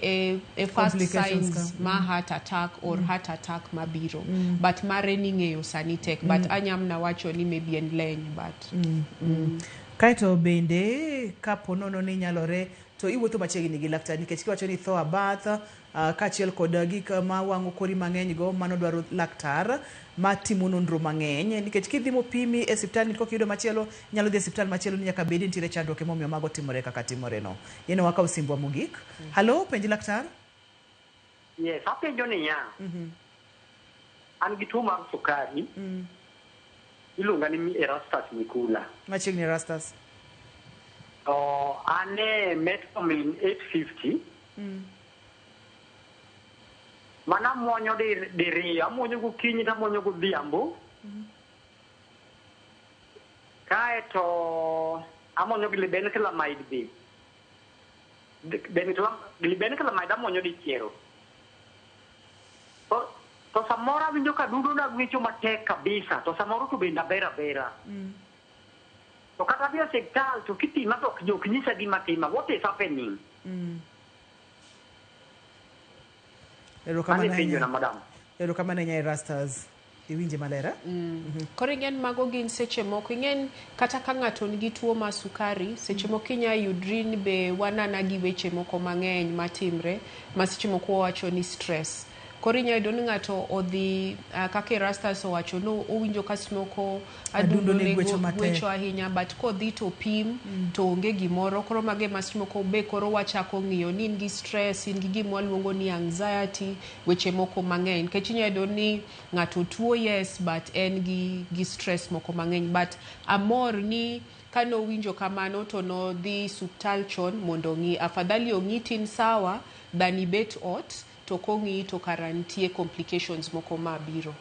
e first signs ma heart attack or heart attack mabiro. But mare ni ng'eyo sani tek, but anyam na wacho ni maybe en leny, but kaito bende kapo nono ni nyalore to iwuotho machiegni gi laktar, nikech kiwacho ni tho abath kaachiel kod gik ma wang'o kori mang'eny go, mano dwaro laktar matimo nonro mang'eny, nikech kidhi mopimi e siptal niko kiyudo machielo nyalo dhi e siptal machielo nyaka bedi nitiere chandruok emomiyo mago timore kaka timore no. Yeno waka osimbwa mogik. Hello, penj laktar? Yes, apenjo niya. An gi tuo mar sukari. Iluonga ni Erastus Mikula. Machiegni Erastus. ane metformin 850. Mana muonyo diri, amuonyo gokinyi to amuonyo godhiambo. Kae to amuonyo glibenclamide be. Glibenclamide amuonyo dichiero. To samoro awinjo ka dundo na gwicho matek kabisa, to samoro to bende abera. To kata dhi osiptal to kitima to ok nyisa gima tima. What is happening? Erokamano nya Rastas. Iwinje malera? Koro ing'en mago gin seche moko. Ing'en kata ka ng'ato nigi tuo ma sukari, seche moko inya yudri ni be wanana gi weche moko mang'eny matimre, ma seche moko wacho ni stress. Koro inya yudo ni ng'ato odhi kaka Rastas owacho no owinjo ka moko adundo ne gwecho ahinya, but kodhi to pim to onge gimoro. Koro mage ma seche moko be koro wachako ng'iyo ni in gi stress, in gi gima waluongo ni anxiety, weche moko mang'eny. Kech inya yudo ni ng'ato tuo yes, but en gi stress moko mang'eny. But amor ni kano winjo kamano to no dhi suptal chon mondo ng'i. Afadhali ong'i tin sawa than ibet ot to kongi to karantie complications moko mabiro.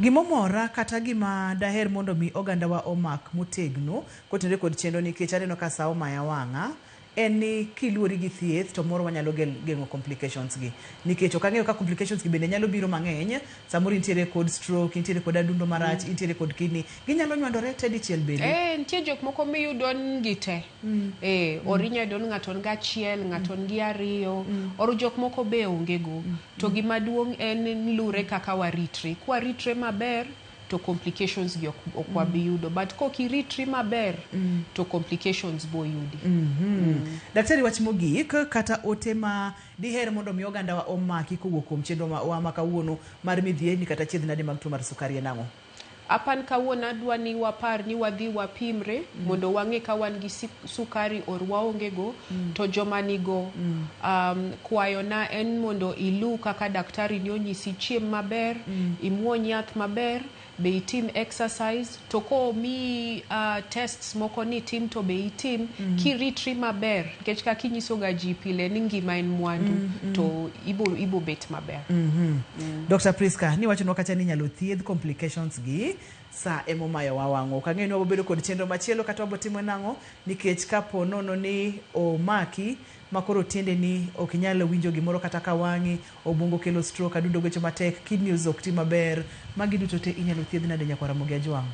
Gimomora kata gima daher mondo mi oganda wa omak motegno kotenore kod chenro nikech aneno ka sa omaya wang'a en ni kiluori gi thieth to moro wanyalo geng'o complications gi nikech ok ang'eyo ka complications gi bende nyalo biro mang'eny. Samoro intiere kod stroke, intiere kod adundo marach, intiere kod kidney, ginyalo nywandore tedichiel bende. Nitie jok moko miyudo gi te. Orinya yudo ng'ato nga achiel, ng'ato gi ariyo, or jok moko be onge go. To gima duong' en lure kaka waritre. Kwa ritre maber to complications gi okwa biyudo, but kokiritri maber to complications bo yudi. Daktari wach mogik kata ote ma diher mondo mi oganda wa omaki kowuok kuom chenro wa makawuono mar midhieni kata chiedhnade mag tuo mar sukari en ang'o? Apan kawuono adwa ni wapar ni wadhi wapimre mondo wang'e ka wan gi sukari or waonge go. To joma nigo kwayo na en mondo ilu kaka daktari ni onyisi chiem maber, imuony yath maber, be itim exercise, to ko mi tests moko ni tim to be itim kiritri maber, nikech kaka inyiso ga ji pile ni ngima en mwandu to ibo bet maber. Dr. Priska, ni wacho no kacha ni nyalo thiedh complications gi sa emomayo wawang'o. Kang'eyo ni wabedo kod chenro machielo kata wabotimo nang'o nikech kapo nono ni omaki makoro tiende ni ok nyalo winjo gimoro kata ka wang'i, obwongo kelo stroke, adundo gwecho matek, kidneys ok ti maber, magi duto te inyalo thiedh nade nyakwara Ramogi Ajwang'.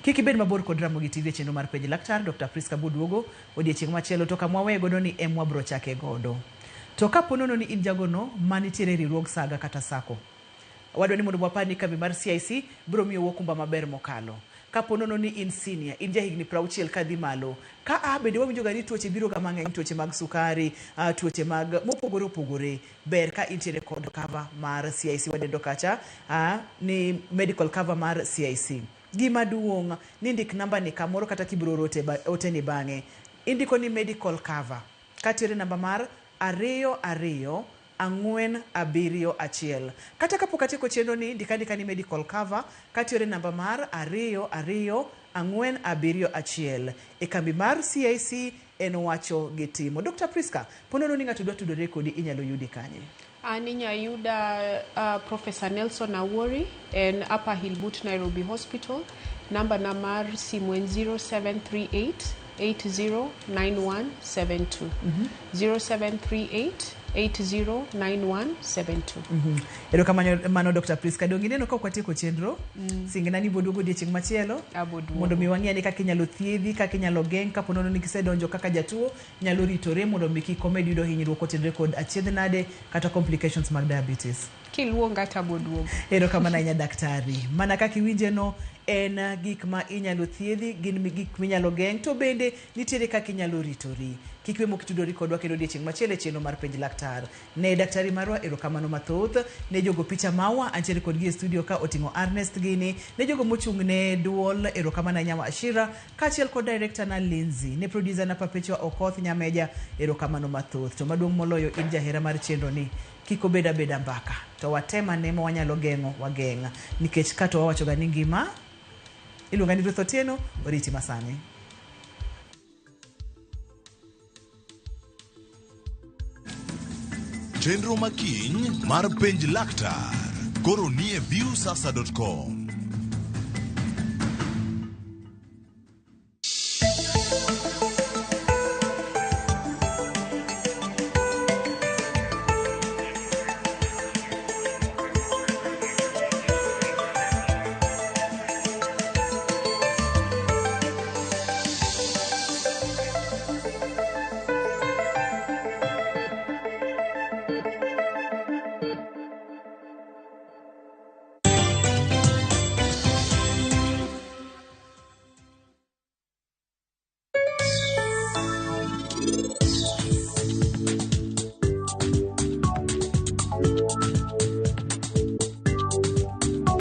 Kik ibed mabor kod Ramogi TV e chenro mar Penj Laktar. Dr. Priska Buduogo odiechieng' machielo to kama wawe godo ni wabro chake godo. To kapo nono ni in jagono manitiere riwruog saga kata sako, wadwa ni mondo wapar ni kambi mar CIC biro miyo okumba maber mokalo. Kapo nono ni in senior, in jahigni 60 kadhi malo, ka bende wawinjo ga ni tuoche biro ga mang'eny, tuoche mag sukari, tuoche mag mopogore opogore, ber ka intiere kod cover mar CIC. Wadendo kacha ni medical cover mar CIC. Gima duong' ni ndik namba ni kamoro kata kibiro rote ote ni bang'e, indiko ni medical cover katiere namba mar 224771. Kata kapok atieko chenro ni ndika ni medical cover katiore namba mar 224771 e kambi mar CIC en wacho gitimo. Dr. Priska, ponono ni ng'ato dwa tudore kodi inyalo yudi kanye? Aninya yuda Professor Nelson Awori en Upper Hillboot Nairobi Hospital. Namba na mar simu en 0738 809172. 0738 809172. Erokamano Dr. Priska. Dongi neno ka kwatieko chenro singina ni boduogo odiechieng' machielo mondo mi wang'e ni kaka inyalo thiedhi, kaka inyalo geng' kapo nono ni kisedonjo kaka jatuo nyalo ritore mondo mi kik omed yudo hinyruok kotenore kod achiedhnade kata complications mag diabetes. Kiluonga ta boduogo. Erokamano ahinya daktari. Mana kaka iwinje no en gik ma inyalo thiedhi, gin gik minyalo geng' to bende nitiere kaka inyalo ritori. Kik we mokitudori kodwa kendo odiechieng' machielo chenro mar Penj Laktar. Ne daktari marwa erokamano mathoth, ne jogo picha mawa antiere kodgi e studio ka oting'o Ernest Gini, ne jogo mochung' ne duol erokamano ahinya Ashira, kaachiel kod director na Lindsay, ne producer na Perpetua Okoth Nyameja, erokamano mathoth. To maduong' moloyo in jahera mar chenro ni, kiko beda mbaka to watema nemo wanyalo geng'o wageng'a, nikech kato wawacho ga ni ngima iluonga ni Ruth Otieno, oriti masani. Chenro makiny mar penj laktar koro nie viewsasa.com.